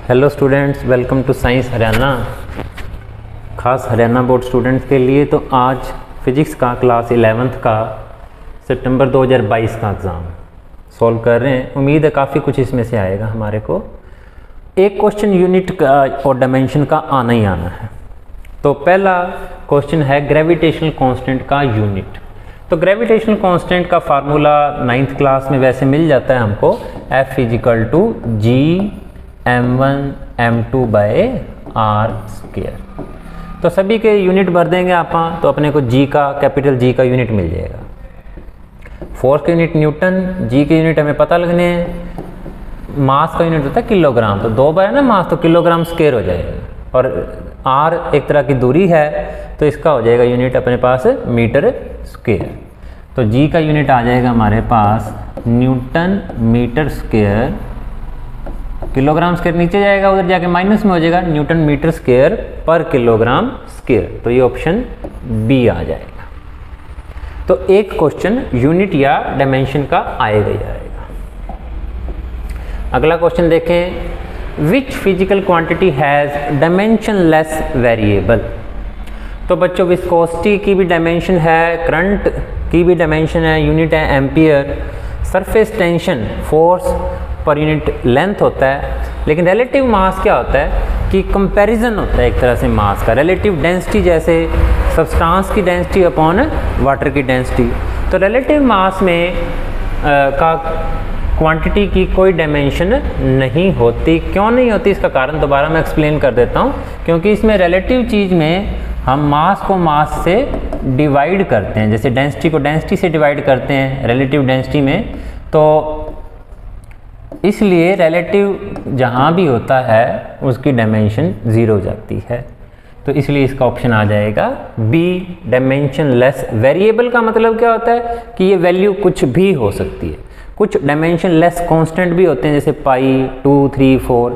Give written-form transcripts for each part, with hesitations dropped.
Hello students, welcome to science Haryana. खास Haryana board students के लिए तो आज फिजिक्स का क्लास 11th का सितंबर 2022 का एग्ज़ाम सॉल्व कर रहे हैं। उम्मीद है काफ़ी कुछ इसमें से आएगा हमारे को। एक क्वेश्चन यूनिट का और डायमेंशन का आना ही आना है। तो पहला क्वेश्चन है ग्रेविटेशनल कांस्टेंट का यूनिट। तो ग्रेविटेशनल कांस्टेंट का फार्मूला 9th क्लास में वैसे मिल जाता है हमको, F = G(m1m2/r²). तो सभी के यूनिट भर देंगे आप, तो अपने को G का कैपिटल G का यूनिट मिल जाएगा। फोर्स का यूनिट न्यूटन, G के यूनिट हमें पता लगने हैं। मास का यूनिट होता है किलोग्राम, तो 2 बार है ना मास, तो किलोग्राम स्क्वायर हो जाएगा। और r एक तरह की दूरी है, तो इसका हो जाएगा यूनिट अपने पास मीटर स्क्वायर। तो G का यूनिट आ जाएगा हमारे पास newton metre square. Kilogram square नीचे जाएगा, उधर जाके माइनस में हो जाएगा न्यूटन मीटर स्क्वायर पर किलोग्राम स्क्वायर। तो ये ऑप्शन बी आ जाएगा। तो एक क्वेश्चन यूनिट या डायमेंशन का आएगा ही आएगा। अगला क्वेश्चन देखें, which physical quantity has dimensionless variable. तो बच्चों विस्कोसिटी की भी डायमेंशन है, करंट की भी डायमेंशन है, यूनिट है ampere. Surface tension force per unit length होता है। लेकिन रिलेटिव मास क्या होता है कि कंपैरिजन होता है एक तरह से मास का। रिलेटिव डेंसिटी जैसे सब्सटेंस की डेंसिटी अपॉन वाटर की डेंसिटी। तो रिलेटिव मास में का क्वांटिटी की कोई डायमेंशन नहीं होती। क्यों नहीं होती, इसका कारण दोबारा मैं एक्सप्लेन कर देता हूँ। क्योंकि इसमें रिलेटिव चीज़ में हम मास को मास से डिवाइड करते हैं, जैसे डेंसिटी को डेंसिटी से डिवाइड करते हैं रिलेटिव डेंसिटी में। तो इसलिए रिलेटिव जहाँ भी होता है उसकी डायमेंशन 0 हो जाती है। तो इसलिए इसका ऑप्शन आ जाएगा बी, डायमेंशनलेस वेरिएबल। का मतलब क्या होता है कि ये वैल्यू कुछ भी हो सकती है। कुछ डायमेंशनलेस कांस्टेंट भी होते हैं, जैसे पाई 2, 3, 4,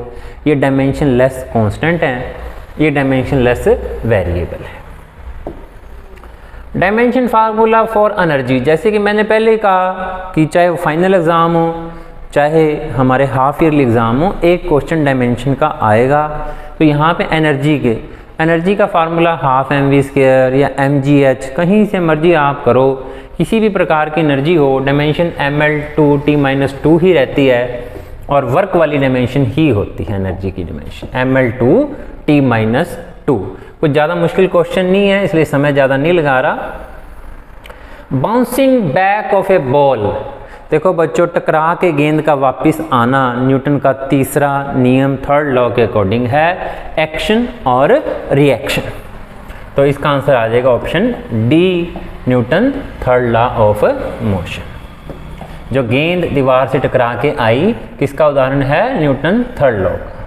ये डायमेंशनलेस कांस्टेंट हैं, ये डायमेंशनलेस वेरिएबल है। डायमेंशन फार्मूला फॉर एनर्जी, जैसे कि मैंने पहले कहा कि चाहे वो फाइनल एग्ज़ाम हो चाहे हमारे हाफ ईयरली एग्ज़ाम हो, एक क्वेश्चन डायमेंशन का आएगा। तो यहाँ पे एनर्जी का फार्मूला ½ या mgh, कहीं से मर्जी आप करो, किसी भी प्रकार की एनर्जी हो, डायमेंशन mL2T-2 ही रहती है और वर्क वाली डायमेंशन ही होती है एनर्जी की डायमेंशन mL2T-2। कुछ ज़्यादा मुश्किल क्वेश्चन नहीं है, इसलिए समय ज़्यादा नहीं लगा रहा। Bouncing back of A ball. देखो बच्चों, टकरा के गेंद का वापस आना न्यूटन का तीसरा नियम, 3rd लॉ के अकॉर्डिंग है, एक्शन और रिएक्शन। तो इसका आंसर आ जाएगा option D, Newton 3rd law of motion. जो गेंद दीवार से टकरा के आई, किसका उदाहरण है, न्यूटन 3rd लॉ का।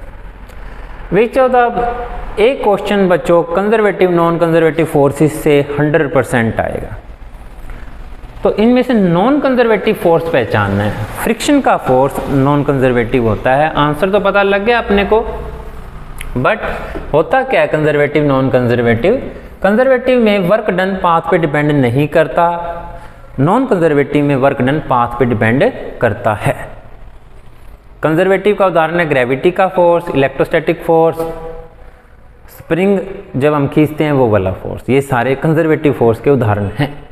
विच ऑफ द, एक क्वेश्चन बच्चों कंजर्वेटिव नॉन कंजर्वेटिव फोर्सेस से 100% आएगा। तो इनमें से नॉन कंजर्वेटिव फोर्स पहचानना है। फ्रिक्शन का फोर्स नॉन कंजर्वेटिव होता है। आंसर तो पता लग गया अपने को, बट होता क्या है कंजर्वेटिव नॉन कंजर्वेटिव। कंजर्वेटिव में वर्क डन पाथ पे डिपेंड नहीं करता, नॉन कंजर्वेटिव में वर्क डन पाथ पे डिपेंड करता है। कंजर्वेटिव का उदाहरण है ग्रेविटी का फोर्स, इलेक्ट्रोस्टैटिक फोर्स, स्प्रिंग जब हम खींचते हैं वो वाला फोर्स, ये सारे कंजर्वेटिव फोर्स के उदाहरण हैं।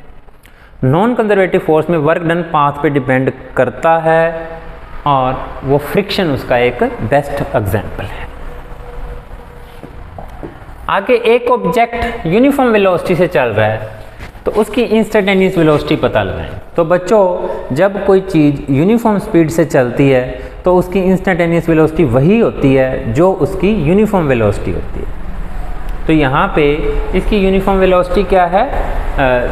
नॉन कंजर्वेटिव फोर्स में वर्क डन पाथ पे डिपेंड करता है और वो फ्रिक्शन उसका एक बेस्ट एग्जांपल है। आगे एक ऑब्जेक्ट यूनिफॉर्म वेलोसिटी से चल रहा है, तो उसकी इंस्टेंटेनियस वेलोसिटी पता लगाएं। तो बच्चों, जब कोई चीज़ यूनिफॉर्म स्पीड से चलती है तो उसकी इंस्टेंटेनियस वेलोसिटी वही होती है जो उसकी यूनिफॉर्म वेलोसिटी होती है। तो यहाँ पे इसकी यूनिफॉर्म वेलोसिटी क्या है,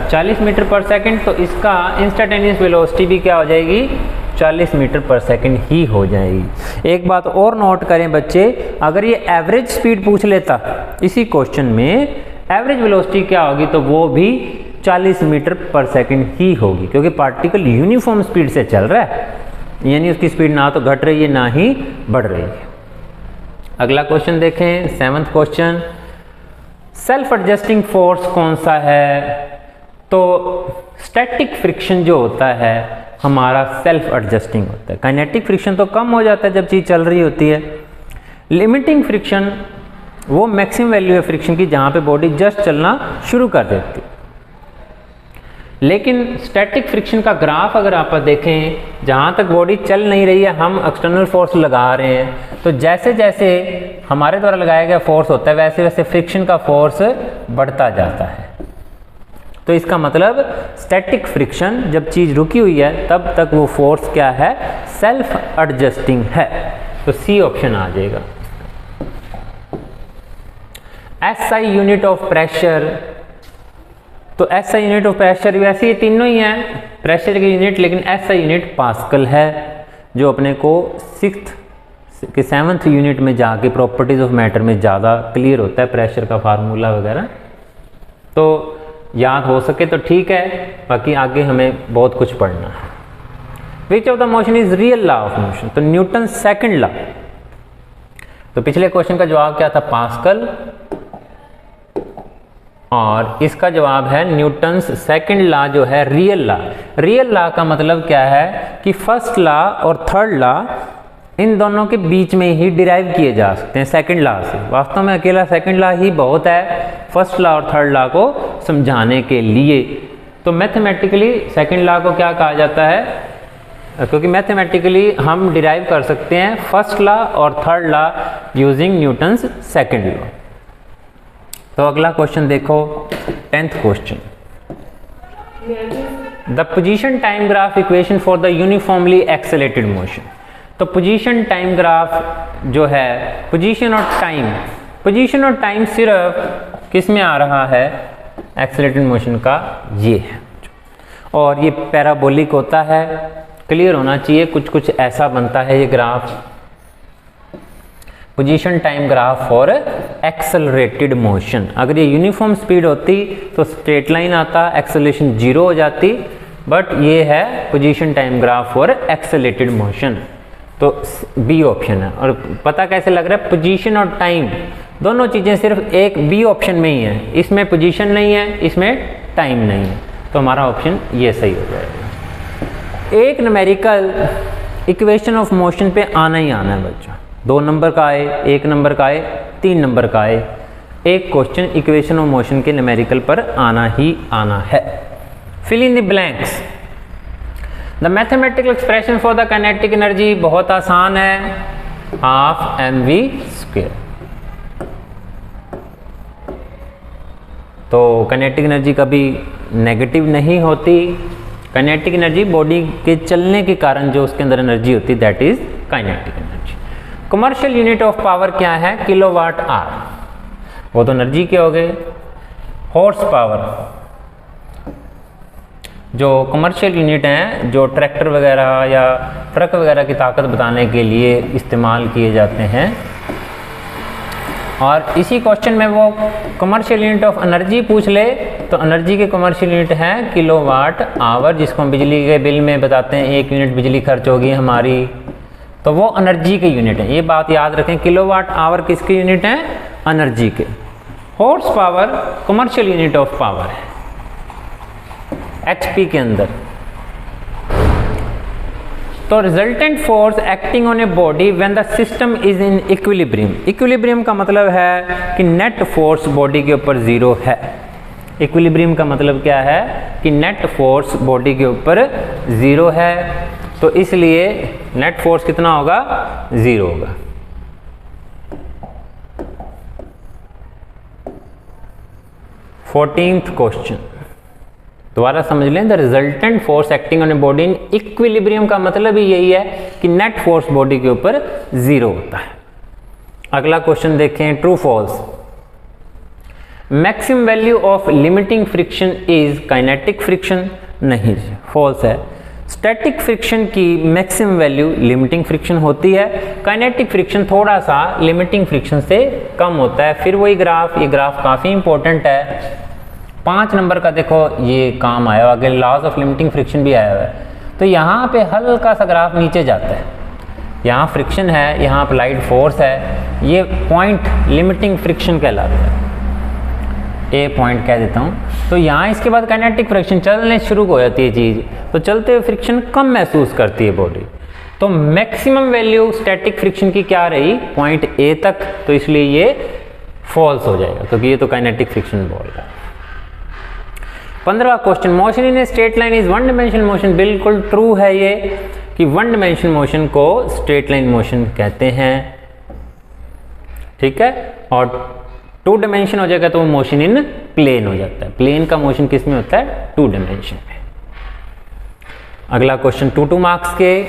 40 मीटर पर सेकंड। तो इसका इंस्टेंटेनियस वेलोसिटी भी क्या हो जाएगी, 40 मीटर पर सेकंड ही हो जाएगी। एक बात और नोट करें बच्चे, अगर ये एवरेज स्पीड पूछ लेता इसी क्वेश्चन में, एवरेज वेलोसिटी क्या होगी, तो वो भी 40 मीटर पर सेकंड ही होगी, क्योंकि पार्टिकल यूनिफॉर्म स्पीड से चल रहा है, यानी उसकी स्पीड ना तो घट रही है ना ही बढ़ रही है। अगला क्वेश्चन देखें, 7th question, self adjusting force कौन सा है। तो स्टैटिक फ्रिक्शन जो होता है हमारा सेल्फ एडजस्टिंग होता है। काइनेटिक फ्रिक्शन तो कम हो जाता है जब चीज़ चल रही होती है, लिमिटिंग फ्रिक्शन वो मैक्सिमम वैल्यू है फ्रिक्शन की जहाँ पे बॉडी जस्ट चलना शुरू कर देती। लेकिन स्टैटिक फ्रिक्शन का ग्राफ अगर आप देखें, जहाँ तक बॉडी चल नहीं रही है, हम एक्सटर्नल फोर्स लगा रहे हैं, तो जैसे जैसे हमारे द्वारा लगाया गया फोर्स होता है वैसे वैसे फ्रिक्शन का फोर्स बढ़ता जाता है। तो इसका मतलब स्टैटिक फ्रिक्शन जब चीज़ रुकी हुई है तब तक वो फोर्स क्या है, सेल्फ एडजस्टिंग है। तो सी ऑप्शन आ जाएगा। SI यूनिट ऑफ प्रेशर, तो SI यूनिट ऑफ प्रेशर वैसे ये तीनों ही हैं प्रेशर की यूनिट, लेकिन SI यूनिट पास्कल है, जो अपने को 6th कि 7th यूनिट में जाके प्रॉपर्टीज ऑफ मैटर में ज़्यादा क्लियर होता है प्रेशर का फार्मूला वगैरह। तो याद हो सके तो ठीक है, बाकी आगे हमें बहुत कुछ पढ़ना है। Which of the motion is real law of motion, तो न्यूटन सेकंड लॉ। तो पिछले क्वेश्चन का जवाब क्या था, पास्कल, और इसका जवाब है न्यूटन्स सेकंड लॉ जो है रियल लॉ। रियल लॉ का मतलब क्या है कि फर्स्ट लॉ और थर्ड लॉ इन दोनों के बीच में ही डिराइव किए जा सकते हैं सेकंड लॉ से। वास्तव में अकेला सेकंड लॉ ही बहुत है फर्स्ट लॉ और थर्ड लॉ को समझाने के लिए। तो मैथमेटिकली सेकंड लॉ को क्या कहा जाता है, क्योंकि मैथमेटिकली हम डिराइव कर सकते हैं फर्स्ट लॉ और third law using Newton's second law. तो अगला क्वेश्चन देखो, 10th question, the position time graph equation for the uniformly accelerated motion. तो पोजीशन टाइम ग्राफ जो है, पोजीशन और टाइम सिर्फ किस में आ रहा है, एक्सेलेरेटेड मोशन का ये है, और ये पैराबोलिक होता है, क्लियर होना चाहिए, कुछ कुछ ऐसा बनता है ये graph. Position time graph for accelerated motion. अगर ये यूनिफॉर्म स्पीड होती तो स्ट्रेट लाइन आता, एक्सेलरेशन 0 हो जाती, बट ये है position time graph for accelerated motion. तो बी ऑप्शन है। और पता कैसे लग रहा है, पोजीशन और टाइम दोनों चीज़ें सिर्फ एक बी ऑप्शन में ही है, इसमें पोजीशन नहीं है, इसमें टाइम नहीं है, तो हमारा ऑप्शन ये सही हो जाएगा। एक न्यूमेरिकल इक्वेशन ऑफ मोशन पे आना ही आना है बच्चों, 2 नंबर का आए, 1 नंबर का आए, 3 नंबर का आए, एक क्वेश्चन इक्वेशन ऑफ मोशन के न्यूमेरिकल पर आना ही आना है। Fill in the blanks. The mathematical expression for the kinetic energy बहुत आसान है, हाफ mv²। तो काइनेटिक एनर्जी कभी नेगेटिव नहीं होती। काइनेटिक एनर्जी बॉडी के चलने के कारण जो उसके अंदर एनर्जी होती है, that is kinetic energy. Commercial unit of power क्या है, किलोवाट आवर, वो तो एनर्जी के हो गए। हॉर्स पावर जो कमर्शियल यूनिट हैं, जो ट्रैक्टर वगैरह या ट्रक वगैरह की ताकत बताने के लिए इस्तेमाल किए जाते हैं। और इसी क्वेश्चन में वो कमर्शियल यूनिट ऑफ एनर्जी पूछ ले तो एनर्जी के कमर्शियल यूनिट है किलोवाट आवर, जिसको हम बिजली के बिल में बताते हैं 1 यूनिट बिजली खर्च होगी हमारी, तो वो एनर्जी के यूनिट है। ये बात याद रखें, किलोवाट आवर किसके यूनिट हैं, एनर्जी के। Horse power commercial unit of power है एचपी के अंदर। तो resultant force acting on a body when the system is in equilibrium. Equilibrium का मतलब है कि नेट फोर्स बॉडी के ऊपर 0 है। इक्विलिब्रियम का मतलब क्या है कि नेट फोर्स बॉडी के ऊपर 0 है, तो इसलिए नेट फोर्स कितना होगा, 0 होगा। फोर्टीन्थ क्वेश्चन दोबारा समझ लें। The resultant force acting on a body in equilibrium का मतलब ही यही है कि नेट फोर्स बॉडी के ऊपर 0 होता है। अगला क्वेश्चन देखें, true false. Maximum value of limiting friction is kinetic friction, नहीं फॉल्स है। स्टैटिक फ्रिक्शन की मैक्सिमम वैल्यू लिमिटिंग फ्रिक्शन होती है, काइनेटिक फ्रिक्शन थोड़ा सा लिमिटिंग फ्रिक्शन से कम होता है। फिर वही ग्राफ, ये ग्राफ काफ़ी इंपॉर्टेंट है। 5 नंबर का देखो ये काम आया हुआ, आगे लॉज ऑफ लिमिटिंग फ्रिक्शन भी आया हुआ है। तो यहाँ पे हल्का सा ग्राफ नीचे जाता है, यहाँ फ्रिक्शन है, यहाँ अप्लाइड फोर्स है, ये पॉइंट लिमिटिंग फ्रिक्शन कहलाता है, ए पॉइंट कह देता हूँ। तो यहाँ इसके बाद काइनेटिक फ्रिक्शन चलने शुरू हो जाती है चीज़, तो चलते हुए फ्रिक्शन कम महसूस करती है बॉडी। तो मैक्सिमम वैल्यू स्टैटिक फ्रिक्शन की क्या रही, पॉइंट ए तक, तो इसलिए ये फॉल्स हो जाएगा क्योंकि ये तो काइनेटिक फ्रिक्शन बोल रहा है। 15वां question, motion in a straight line is one dimensional motion. बिल्कुल ट्रू है ये कि वन डायमेंशनल मोशन को स्ट्रेट लाइन मोशन कहते हैं, ठीक है। और टू डायमेंशन हो जाएगा तो वो मोशन इन प्लेन हो जाता है। प्लेन का मोशन किस में होता है, टू डायमेंशन में। अगला क्वेश्चन 2 मार्क्स के,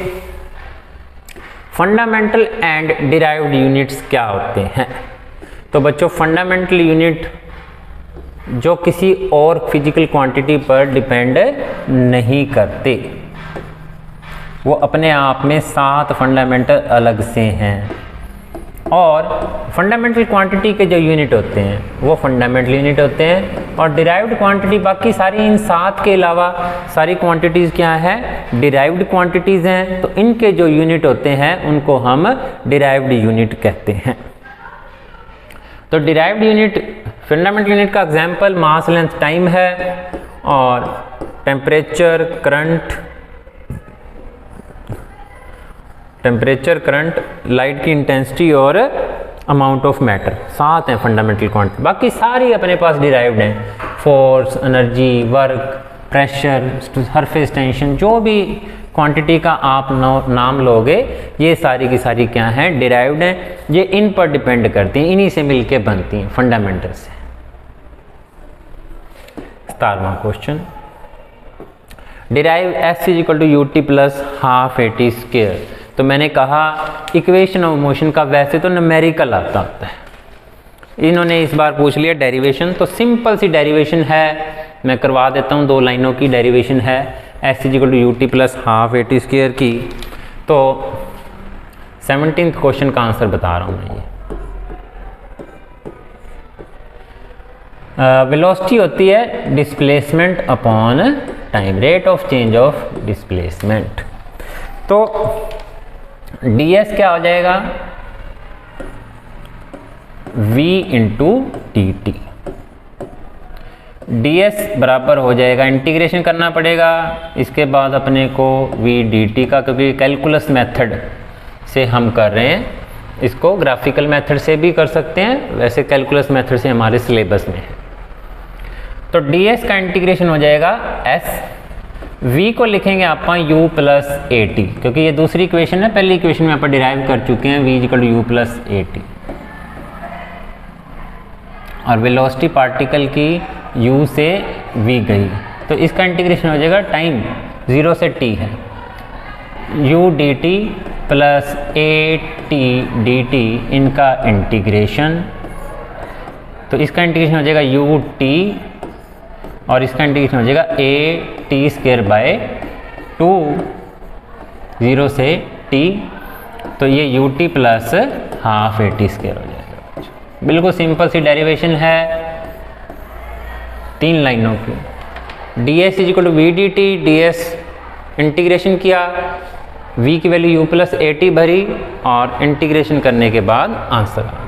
फंडामेंटल एंड डिराइव्ड यूनिट्स क्या होते हैं। तो बच्चों फंडामेंटल यूनिट जो किसी और फिजिकल क्वांटिटी पर डिपेंड नहीं करते, वो अपने आप में 7 फंडामेंटल अलग से हैं। और फंडामेंटल क्वांटिटी के जो यूनिट होते हैं वो फंडामेंटल यूनिट होते हैं, और डिराइव्ड क्वांटिटी बाकी सारी इन 7 के अलावा सारी क्वांटिटीज़ क्या है, डिराइव्ड क्वांटिटीज़ हैं। तो इनके जो यूनिट होते हैं उनको हम डिराइव्ड यूनिट कहते हैं। तो डिराइव्ड यूनिट, फंडामेंटल यूनिट का एग्जाम्पल मास लेंथ टाइम है, और टेम्परेचर करंट, लाइट की इंटेंसिटी और अमाउंट ऑफ मैटर, 7 हैं फंडामेंटल क्वांटिटी। बाकी सारी अपने पास डिराइव्ड हैं, force, energy, work, pressure, surface tension, जो भी क्वांटिटी का आप नाम लोगे ये सारी की सारी क्या हैं, डिराइव्ड हैं। ये इन पर डिपेंड करती हैं, इन्हीं से मिलके बनती हैं फंडामेंटल से। 17वां question, derive s is equal to u t plus half a t square. तो मैंने कहा इक्वेशन ऑफ मोशन का वैसे तो न्यूमेरिकल आता होता है, इन्होंने इस बार पूछ लिया डेरिवेशन। तो सिंपल सी डेरिवेशन है, मैं करवा देता हूँ, 2 लाइनों की डेरिवेशन है s is equal to u t plus half a t square की। तो 17th क्वेश्चन का आंसर बता रहा हूँ मैं। ये वेलोसिटी होती है displacement upon time, rate of change of displacement. तो ds क्या हो जाएगा, v into D T. ds बराबर हो जाएगा, इंटीग्रेशन करना पड़ेगा इसके बाद अपने को v dt का, क्योंकि कैलकुलस मेथड से हम कर रहे हैं, इसको ग्राफिकल मेथड से भी कर सकते हैं, वैसे कैलकुलस मेथड से हमारे सिलेबस में है। तो ds का इंटीग्रेशन हो जाएगा s, v को लिखेंगे आप u प्लस ए टी, क्योंकि ये दूसरी इक्वेशन है, पहली इक्वेशन में आप डिराइव कर चुके हैं v equal to u plus a t. और वेलोसिटी पार्टिकल की u से v गई, तो इसका इंटीग्रेशन हो जाएगा, टाइम 0 से t है, u D T plus a T D T, इनका इंटीग्रेशन। तो इसका इंटीग्रेशन हो जाएगा u टी, और इसका इंटीग्रेशन हो जाएगा ए टी स्क्वायर बाय 2, 0 से t। तो ये you t plus half a T square हो जाएगा। बिल्कुल सिंपल सी डेरिवेशन है 3 लाइनों की। D s is equal to v d t, d s integration किया, v की value u plus a t भरी, और इंटीग्रेशन करने के बाद आंसर आ गया।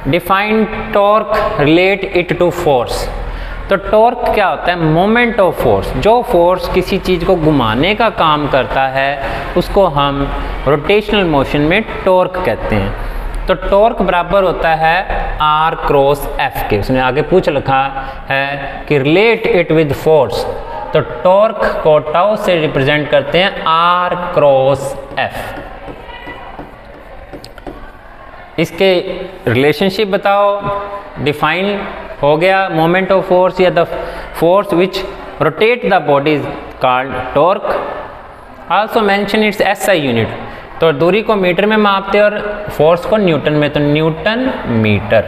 Define torque, relate it to force. तो टॉर्क क्या होता है, मोमेंट ऑफ फोर्स। जो फोर्स किसी चीज़ को घुमाने का काम करता है उसको हम रोटेशनल मोशन में टॉर्क कहते हैं। तो टॉर्क बराबर होता है R क्रॉस F के। उसने आगे पूछ रखा है कि रिलेट इट विद फोर्स, तो टॉर्क को टाउ से रिप्रेजेंट करते हैं R क्रॉस F। इसके रिलेशनशिप बताओ, डिफाइन हो गया, मोमेंट ऑफ फोर्स या the force which rotate the body is called torque. Also mention it's SI unit, तो दूरी को मीटर में मापते हैं और फोर्स को न्यूटन में, तो न्यूटन मीटर।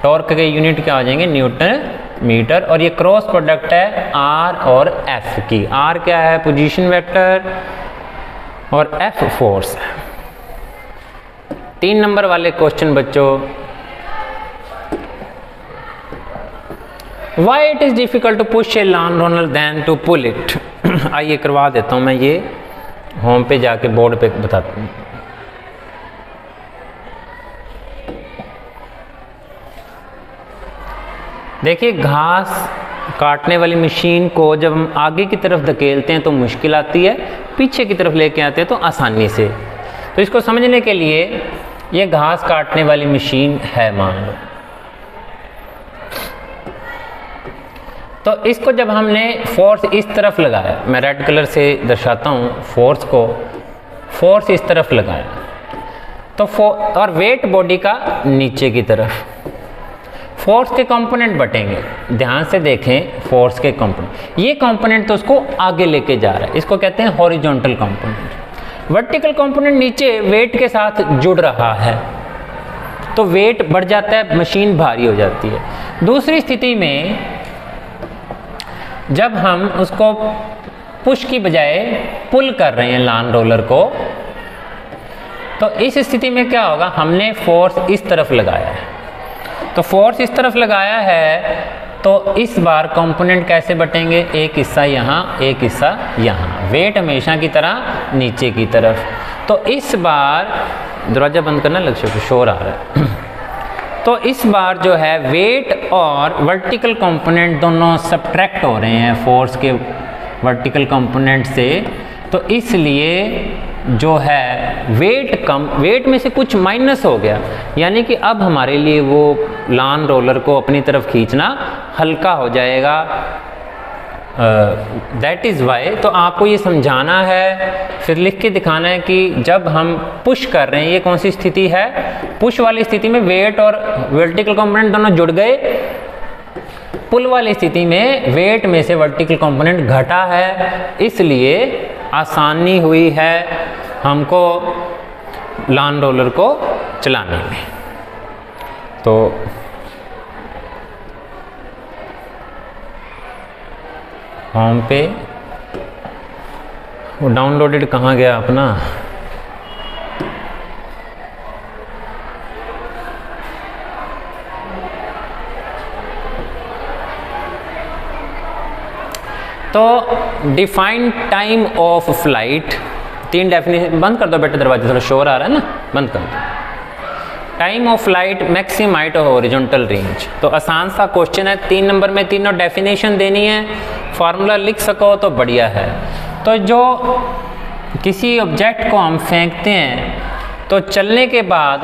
टॉर्क के यूनिट क्या हो जाएंगे, न्यूटन मीटर। और ये क्रॉस प्रोडक्ट है आर और एफ की। आर क्या है, पोजीशन वेक्टर, और एफ फोर्स है। 3 नंबर वाले क्वेश्चन बच्चों, why it is difficult to push a lawn roller then to pull it. आइए करवा देता हूं मैं, ये होम पे जाके बोर्ड पे बताता हूं। देखिए घास काटने वाली मशीन को जब हम आगे की तरफ धकेलते हैं तो मुश्किल आती है, पीछे की तरफ लेके आते हैं तो आसानी से। तो इसको समझने के लिए ये घास काटने वाली मशीन है मान लो, तो इसको जब हमने फोर्स इस तरफ लगाया, मैं रेड कलर से दर्शाता हूँ फोर्स को, फोर्स इस तरफ लगाया तो और वेट बॉडी का नीचे की तरफ, फोर्स के कंपोनेंट बटेंगे, ध्यान से देखें फोर्स के कंपोनेंट, ये कंपोनेंट तो उसको आगे लेके जा रहा है, इसको कहते हैं हॉरिजॉन्टल कंपोनेंट। वर्टिकल कंपोनेंट नीचे वेट के साथ जुड़ रहा है तो वेट बढ़ जाता है, मशीन भारी हो जाती है। दूसरी स्थिति में जब हम उसको पुश की बजाय पुल कर रहे हैं लान रोलर को, तो इस स्थिति में क्या होगा, हमने फोर्स इस तरफ लगाया है, तो फोर्स इस तरफ लगाया है तो इस बार कंपोनेंट कैसे बटेंगे, एक हिस्सा यहाँ एक हिस्सा यहाँ, वेट हमेशा की तरह नीचे की तरफ। तो इस बार दरवाज़ा बंद करना, लक्ष्य को शोर आ रहा है तो इस बार जो है वेट और वर्टिकल कंपोनेंट दोनों सब्ट्रैक्ट हो रहे हैं फोर्स के वर्टिकल कंपोनेंट से, तो इसलिए जो है वेट कम, वेट में से कुछ माइनस हो गया, यानी कि अब हमारे लिए वो लान रोलर को अपनी तरफ खींचना हल्का हो जाएगा। दैट इज़ वाई, तो आपको ये समझाना है, फिर लिख के दिखाना है कि जब हम पुश कर रहे हैं, ये कौन सी स्थिति है, पुश वाली स्थिति में वेट और वर्टिकल कंपोनेंट दोनों जुड़ गए, पुल वाली स्थिति में वेट में से वर्टिकल कंपोनेंट घटा है, इसलिए आसानी हुई है हमको लान रोलर को चलाने में। तो होम पे वो डाउनलोडेड कहाँ गया अपना, तो defined time of flight, 3 definition, बंद कर दो बेटे दरवाजे, थोड़ा शोर आ रहा है ना, बंद कर दो। Time of flight, maximum height और हॉरिजॉन्टल रेंज, तो आसान सा क्वेश्चन है, 3 नंबर में तीनों डेफिनेशन देनी है, फार्मूला लिख सको तो बढ़िया है। तो जो किसी ऑब्जेक्ट को हम फेंकते हैं तो चलने के बाद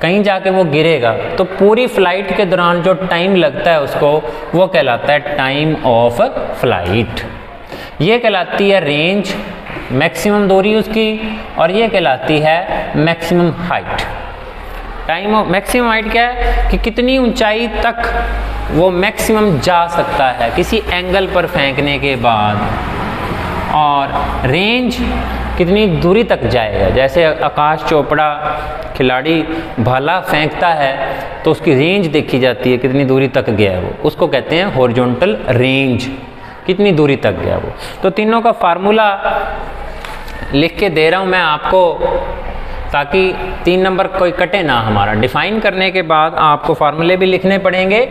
कहीं जाके वो गिरेगा, तो पूरी फ्लाइट के दौरान जो टाइम लगता है उसको, वो कहलाता है टाइम ऑफ फ्लाइट। ये कहलाती है रेंज, मैक्सिमम दूरी उसकी, और ये कहलाती है maximum height. Time of maximum height क्या है कि कितनी ऊंचाई तक वो मैक्सिमम जा सकता है किसी एंगल पर फेंकने के बाद, और रेंज कितनी दूरी तक जाएगा। जैसे आकाश चोपड़ा खिलाड़ी भाला फेंकता है तो उसकी रेंज देखी जाती है, कितनी दूरी तक गया है वो, उसको कहते हैं हॉरिजॉन्टल रेंज, कितनी दूरी तक गया वो। तो तीनों का फार्मूला लिख के दे रहा हूँ मैं आपको, ताकि 3 नंबर कोई कटे ना हमारा। डिफाइन करने के बाद आपको फार्मूले भी लिखने पड़ेंगे।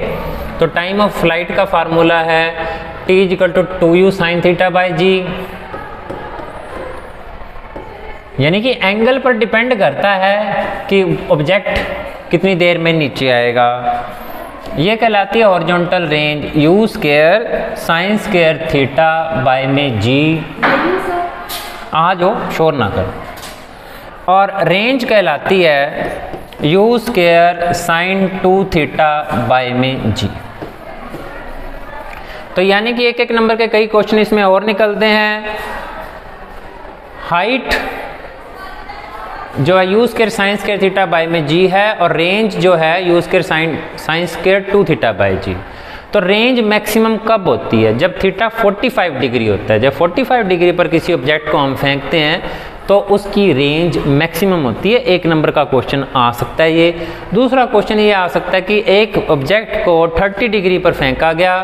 तो टाइम ऑफ फ्लाइट का फार्मूला है T = 2u sin θ/g, यानी कि एंगल पर डिपेंड करता है कि ऑब्जेक्ट कितनी देर में नीचे आएगा। ये कहलाती है horizontal range, u² sin² θ/g। आ जाओ, शोर ना करो। और रेंज कहलाती है u² sin 2θ/g। तो यानी कि एक नंबर के कई क्वेश्चन इसमें और निकलते हैं। हाइट जो है u² sin² θ/g है, और रेंज जो है u² sin² 2θ/g। तो रेंज मैक्सिमम कब होती है? जब थीटा 45 डिग्री होता है। जब 45 डिग्री पर किसी ऑब्जेक्ट को हम फेंकते हैं तो उसकी रेंज मैक्सिमम होती है। 1 नंबर का क्वेश्चन आ सकता है ये। दूसरा क्वेश्चन ये आ सकता है कि एक ऑब्जेक्ट को 30 डिग्री पर फेंका गया,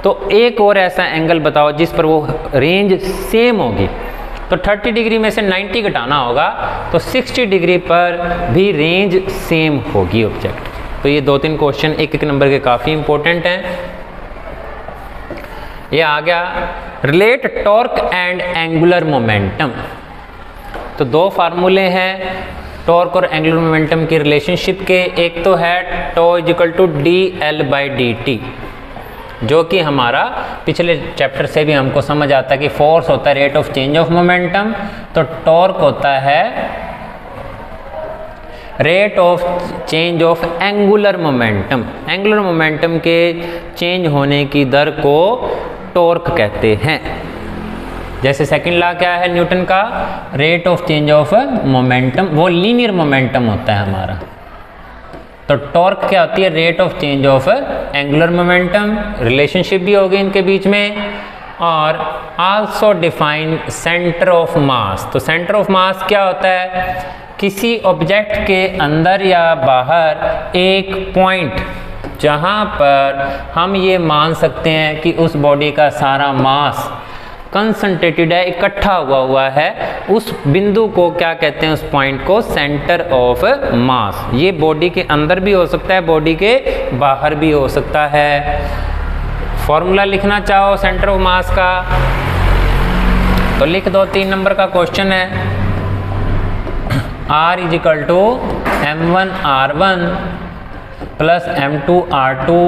तो एक और ऐसा एंगल बताओ जिस पर वो रेंज सेम होगी। तो 30 डिग्री में से 90 घटाना होगा, तो 60 डिग्री पर भी रेंज सेम होगी ऑब्जेक्ट। तो ये 2-3 क्वेश्चन 1 नंबर के काफ़ी इंपॉर्टेंट हैं। ये आ गया relate torque and angular momentum. तो 2 फार्मूले हैं टॉर्क और एंगुलर मोमेंटम की रिलेशनशिप के। एक तो है τ = dL/dt, जो कि हमारा पिछले चैप्टर से भी हमको समझ आता है कि फोर्स होता है rate of change of momentum, तो टॉर्क होता है rate of change of angular momentum. Angular momentum के चेंज होने की दर को टॉर्क कहते हैं। जैसे सेकंड लॉ क्या है न्यूटन का, rate of change of momentum, वो लीनियर मोमेंटम होता है हमारा। तो टॉर्क क्या होती है, rate of change of angular momentum, relationship भी होगी इनके बीच में। और also define centre of mass. तो सेंटर ऑफ मास क्या होता है, किसी ऑब्जेक्ट के अंदर या बाहर एक पॉइंट जहाँ पर हम ये मान सकते हैं कि उस बॉडी का सारा मास कंसंट्रेटेड है, इकट्ठा हुआ है, उस बिंदु को क्या कहते हैं, उस पॉइंट को सेंटर ऑफ मास। ये बॉडी के अंदर भी हो सकता है, बॉडी के बाहर भी हो सकता है। फॉर्मूला लिखना चाहो सेंटर ऑफ मास का तो लिख दो। 3 नंबर का क्वेश्चन है, R is equal to m1r1 plus m2r2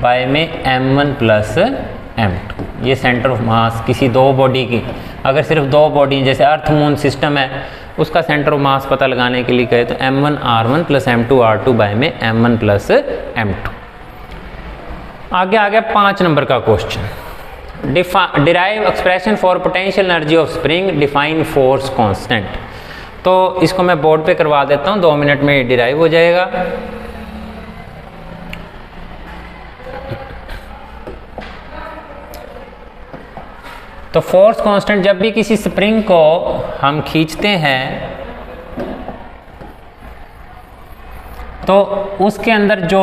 by में m1 प्लस m2। ये सेंटर ऑफ मास किसी दो बॉडी की, अगर सिर्फ दो बॉडी जैसे अर्थ मून सिस्टम है, उसका सेंटर ऑफ मास पता लगाने के लिए कहे तो m1r1 प्लस m2r2 बाय में m1 प्लस m2। आगे आ गया 5 नंबर का question, derive expression for potential energy of spring, define force constant. तो इसको मैं बोर्ड पे करवा देता हूँ, 2 मिनट में डिराइव हो जाएगा। तो फोर्स कांस्टेंट, जब भी किसी स्प्रिंग को हम खींचते हैं तो उसके अंदर जो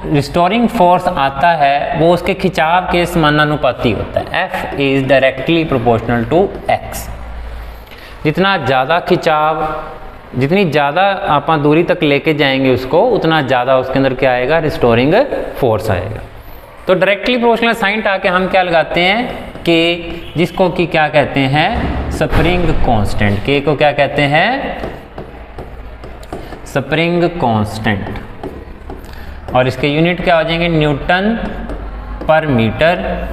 रिस्टोरिंग फोर्स आता है वो उसके खिंचाव के समानुपाती होता है। F is directly proportional to x। जितना ज़्यादा खिंचाव, जितनी ज़्यादा आप दूरी तक लेके जाएंगे उसको, उतना ज़्यादा उसके अंदर क्या आएगा, रिस्टोरिंग फोर्स आएगा। तो डायरेक्टली प्रोपोर्शनल साइन आके हम क्या लगाते हैं, के, जिसको कि क्या कहते हैं, स्प्रिंग कांस्टेंट। के को क्या कहते हैं, स्प्रिंग कांस्टेंट। और इसके यूनिट क्या हो जाएंगे, न्यूटन पर मीटर।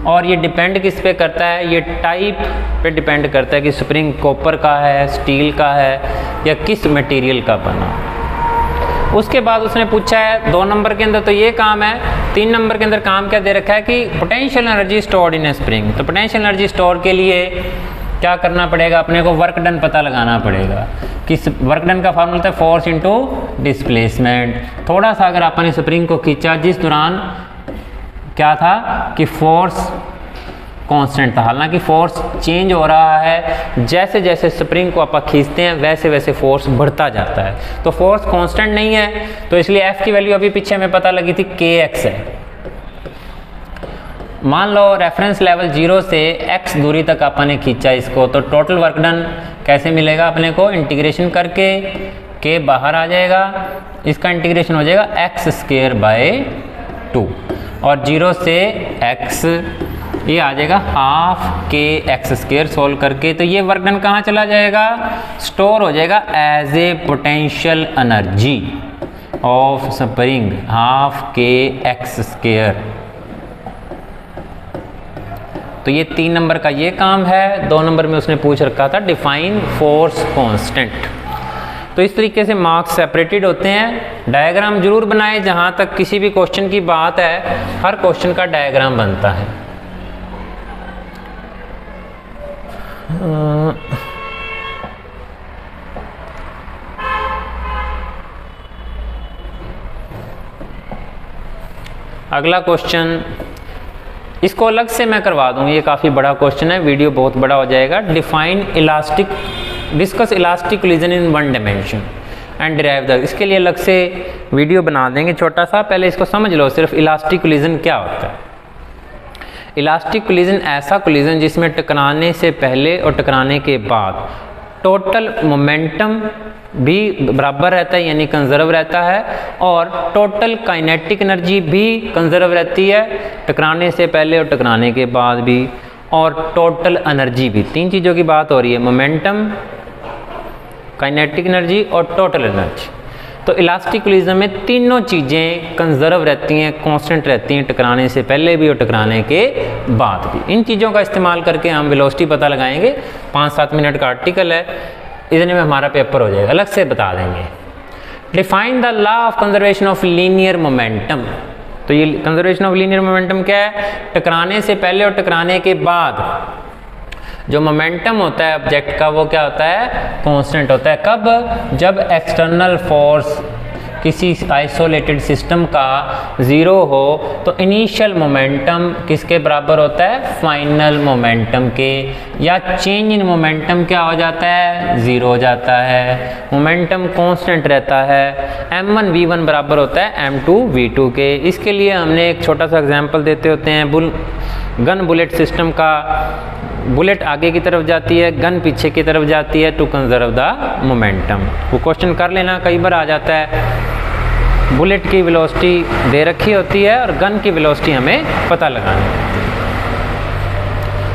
और ये डिपेंड किस पे करता है, ये टाइप पे डिपेंड करता है कि स्प्रिंग कॉपर का है, स्टील का है, या किस मटेरियल का बना। उसके बाद उसने पूछा है 2 नंबर के अंदर तो ये काम है, 3 नंबर के अंदर काम क्या दे रखा है कि potential energy stored in A spring. तो पोटेंशियल एनर्जी स्टोर के लिए क्या करना पड़ेगा, अपने को वर्क डन पता लगाना पड़ेगा। कि वर्क डन का फॉर्मूला था फोर्स इनटू डिस्प्लेसमेंट। थोड़ा सा अगर अपन स्प्रिंग को खींचा, जिस दौरान क्या था कि फोर्स कांस्टेंट था, हालांकि फोर्स चेंज हो रहा है, जैसे जैसे स्प्रिंग को आप खींचते हैं वैसे वैसे फोर्स बढ़ता जाता है। तो फोर्स कांस्टेंट नहीं है, तो इसलिए F की वैल्यू अभी पीछे हमें पता लगी थी kx है। मान लो रेफरेंस लेवल 0 से x दूरी तक आपने खींचा इसको, तो टोटल वर्क डन कैसे मिलेगा अपने को, इंटीग्रेशन करके k बाहर आ जाएगा, इसका इंटीग्रेशन हो जाएगा x² बाय 2, और 0 से x ये आ जाएगा हाफ kx² सोल्व करके। तो ये वर्क डन कहाँ चला जाएगा, स्टोर हो जाएगा as a potential energy of spring half kx²। तो ये 3 नंबर का ये काम है। 2 नंबर में उसने पूछ रखा था डिफाइन फोर्स कांस्टेंट। तो इस तरीके से मार्क्स सेपरेटेड होते हैं। डायग्राम जरूर बनाएं, जहाँ तक किसी भी क्वेश्चन की बात है हर क्वेश्चन का डायग्राम बनता है। अगला क्वेश्चन, इसको अलग से मैं करवा दूंगी, ये काफ़ी बड़ा क्वेश्चन है, वीडियो बहुत बड़ा हो जाएगा। Define elastic, discuss elastic collision in 1 dimension and derive the. इसके लिए अलग से वीडियो बना देंगे छोटा सा, पहले इसको समझ लो सिर्फ इलास्टिक कोलिजन क्या होता है। इलास्टिक कोलिजन ऐसा कोलिजन जिसमें टकराने से पहले और टकराने के बाद टोटल मोमेंटम भी बराबर रहता है, यानी कंजर्व रहता है, और टोटल काइनेटिक एनर्जी भी कंजर्व रहती है टकराने से पहले और टकराने के बाद भी, और टोटल एनर्जी भी। 3 चीज़ों की बात हो रही है, मोमेंटम, काइनेटिक एनर्जी और टोटल एनर्जी। तो इलास्टिकलिज्म में तीनों चीज़ें कंजर्व रहती हैं, कांस्टेंट रहती हैं, टकराने से पहले भी और टकराने के बाद भी। इन चीज़ों का इस्तेमाल करके हम वेलोसिटी पता लगाएंगे। 5-7 मिनट का आर्टिकल है, इतने में हमारा पेपर हो जाएगा, अलग से बता देंगे। Define the law of conservation of linear momentum. तो ये कंजर्वेशन ऑफ लीनियर मोमेंटम क्या है? टकराने से पहले और टकराने के बाद जो मोमेंटम होता है ऑब्जेक्ट का वो क्या होता है? कांस्टेंट होता है। कब? जब एक्सटर्नल फोर्स किसी आइसोलेटेड सिस्टम का ज़ीरो हो तो इनिशियल मोमेंटम किसके बराबर होता है? फाइनल मोमेंटम के। या चेंज इन मोमेंटम क्या हो जाता है? ज़ीरो हो जाता है। मोमेंटम कांस्टेंट रहता है। m1 v1 बराबर होता है m2 v2 के। इसके लिए हमने एक छोटा सा एग्जांपल देते होते हैं। गन बुलेट सिस्टम का बुलेट आगे की तरफ जाती है, गन पीछे की तरफ जाती है टू कंजर्व द मोमेंटम। वो क्वेश्चन कर लेना, कई बार आ जाता है। बुलेट की वेलोसिटी दे रखी होती है और गन की वेलोसिटी हमें पता लगानी होती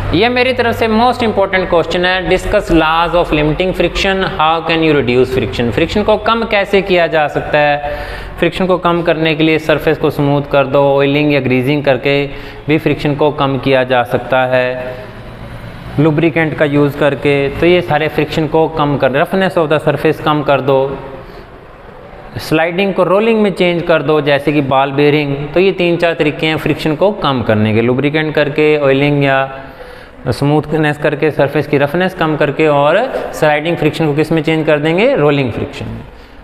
है। यह मेरी तरफ से मोस्ट इंपॉर्टेंट क्वेश्चन है। Discuss laws of limiting friction, how can you reduce friction. Friction को कम कैसे किया जा सकता है? फ्रिक्शन को कम करने के लिए सरफेस को स्मूथ कर दो, ऑयलिंग या ग्रीजिंग करके भी फ्रिक्शन को कम किया जा सकता है, लुब्रिकेंट का यूज़ करके। तो ये सारे फ्रिक्शन को कम कर, रफनेस ऑफ द सरफेस कम कर दो, स्लाइडिंग को रोलिंग में चेंज कर दो जैसे कि बॉल बेयरिंग। तो ये 3-4 तरीके हैं फ्रिक्शन को कम करने के, लुब्रिकेंट करके, ऑयलिंग या स्मूथनेस करके, सरफेस की रफनेस कम करके, और स्लाइडिंग फ्रिक्शन को किस में चेंज कर देंगे? रोलिंग फ्रिक्शन में।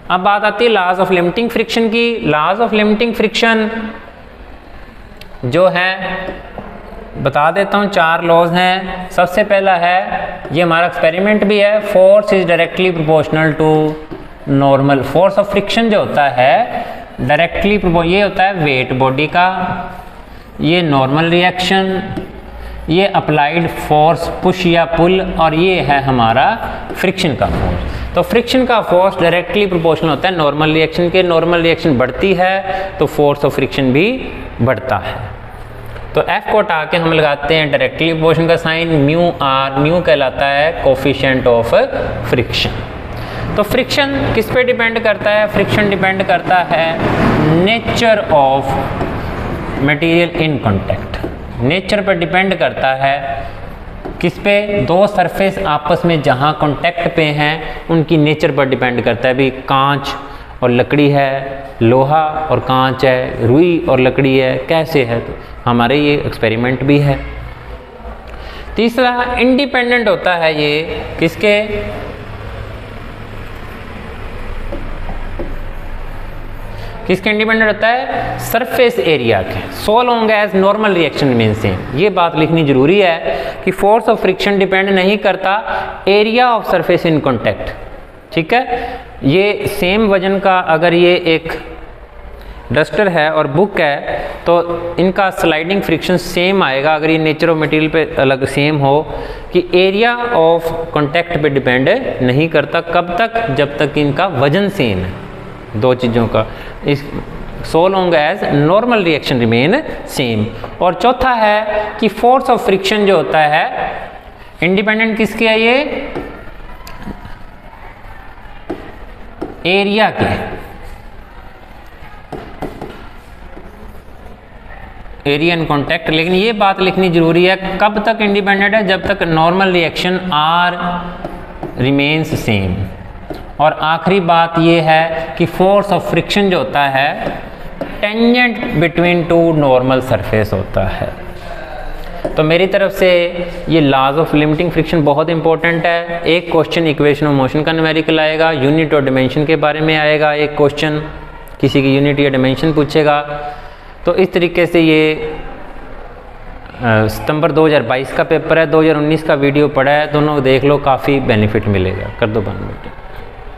अब बात आती है लॉज ऑफ लिमिटिंग फ्रिक्शन की। लॉज ऑफ लिमिटिंग फ्रिक्शन जो है बता देता हूँ, 4 लॉज हैं। सबसे पहला है, ये हमारा एक्सपेरिमेंट भी है, force is directly proportional to normal. Force of friction जो होता है डायरेक्टली ये होता है वेट बॉडी का, ये नॉर्मल रिएक्शन, ये अप्लाइड फोर्स पुश या पुल, और ये है हमारा फ्रिक्शन का फोर्स। तो फ्रिक्शन का फोर्स डायरेक्टली प्रोपोर्शनल होता है नॉर्मल रिएक्शन के। नॉर्मल रिएक्शन बढ़ती है तो फोर्स ऑफ फ्रिक्शन भी बढ़ता है। तो F को हटा के हम लगाते हैं डायरेक्टली प्रोपोर्शनल का साइन, म्यू आर। म्यू कहलाता है कोफिशिएंट ऑफ फ्रिक्शन। तो फ्रिक्शन किस पे डिपेंड करता है? फ्रिक्शन डिपेंड करता है nature of material in contact. Nature पर डिपेंड करता है किस पे? 2 सरफेस आपस में जहाँ कांटेक्ट पे हैं उनकी नेचर पर डिपेंड करता है। भी कांच और लकड़ी है, लोहा और कांच है, रुई और लकड़ी है, कैसे है? तो हमारे ये एक्सपेरिमेंट भी है। तीसरा इंडिपेंडेंट होता है ये किसके? किसके इंडिपेंडेंट होता है? सरफेस एरिया के। So long as normal reaction mean same. ये बात लिखनी जरूरी है कि फोर्स ऑफ फ्रिक्शन डिपेंड नहीं करता area of surface in contact. ठीक है, ये सेम वजन का अगर ये एक डस्टर है और बुक है तो इनका स्लाइडिंग फ्रिक्शन सेम आएगा अगर ये नेचर ऑफ मटेरियल पे अलग सेम हो, कि एरिया ऑफ कांटेक्ट पे डिपेंड नहीं करता। कब तक? जब तक इनका वजन सेम है, 2 चीज़ों का। इस so long as normal reaction remain same. और चौथा है कि फोर्स ऑफ फ्रिक्शन जो होता है इंडिपेंडेंट किसके है? ये एरिया के, एरिया इन कांटेक्ट। लेकिन ये बात लिखनी जरूरी है, कब तक इंडिपेंडेंट है? जब तक normal reaction are remains same. और आखिरी बात ये है कि फोर्स ऑफ फ्रिक्शन जो होता है टेंजेंट बिटवीन 2 नॉर्मल सरफेस होता है। तो मेरी तरफ से ये लॉज ऑफ लिमिटिंग फ्रिक्शन बहुत इंपॉर्टेंट है। एक क्वेश्चन इक्वेशन ऑफ मोशन का न्यूमेरिकल आएगा, यूनिट और डिमेंशन के बारे में आएगा एक क्वेश्चन, किसी की यूनिट या डिमेंशन पूछेगा। तो इस तरीके से ये सितंबर 2022 का पेपर है, 2019 का वीडियो पड़ा है, दोनों देख लो, काफ़ी बेनिफिट मिलेगा। कर दो बंद बेटे।